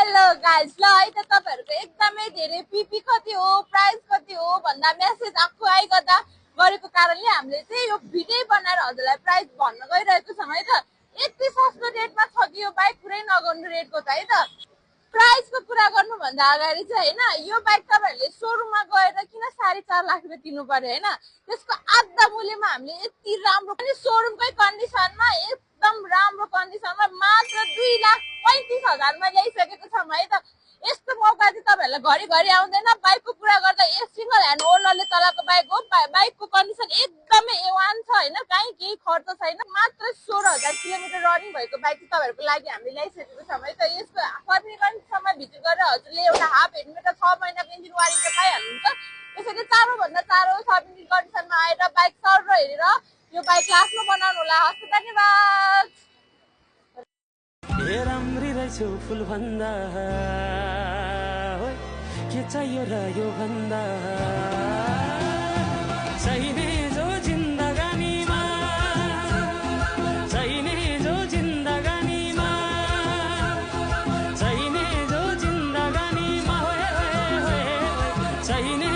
Hello guys ल है त तपाईहरुको एकदमै धेरै पिपी कति हो प्राइस कति हो भन्दा मेसेज आफू आइगदा गरेको कारणले हामीले चाहिँ यो भिडियो बनाएर हजुरलाई प्राइस भन्न गइरहेको छौं है त। यति सस्तो रेटमा छ कि यो बाइक पुरै नगर्नु रेटको त है त। प्राइसको कुरा गर्नु भन्दा अगाडि चाहिँ हैन यो बाइक तपाईहरुले शोरूममा गएर किन 4.5 लाख रुपैयाँ तिर्नु पर्यो हैन। त्यसको आधा मूल्यमा हामीले यति राम्रो पनि शोरूमकै कन्डिसनमा एकदम राम्रो कन्डिसनमा मात्र 2,35,000 मा ल्याइसकेको छौं है त। यस्तो मौका चाहिँ तपाईहरुलाई घरिघरि आउँदैन। बाइकको कुरा गर्दा एक सिंगल ह्यान्ड ओनरले चलाएको बाइक हो। बाइकको कन्डिसन एकदमै A1 छ हैन, कहीं केही खर्च छैन। मात्र 16,000 किलोमिटर रनिङ भएको बाइक चाहिँ तपाईहरुको लागि हामीले ल्याइसकेको छौं है त। यसको सर्भिस कन्डिसनमा भिजिट गरेर हजुरले एउटा हाफ हेलमेट र 6 महिनाको इन्जिन वारेन्टी पाइहाल्नुहुन्छ। त्यसैले चाँडो भन्दा चाँडो सर्भिस कन्डिसनमा आएर बाइक सर हेरेर यो बाइक लास्टमा बनाउनु होला। हस् धन्यवाद। ए राम्री रहेछौ फुल भन्दा के चाहियो र यो भन्दा चाहिने जो जिन्दगानीमा चाहिने जो जिन्दगानीमा चाहिने जो जिन्दगानीमा चाहिने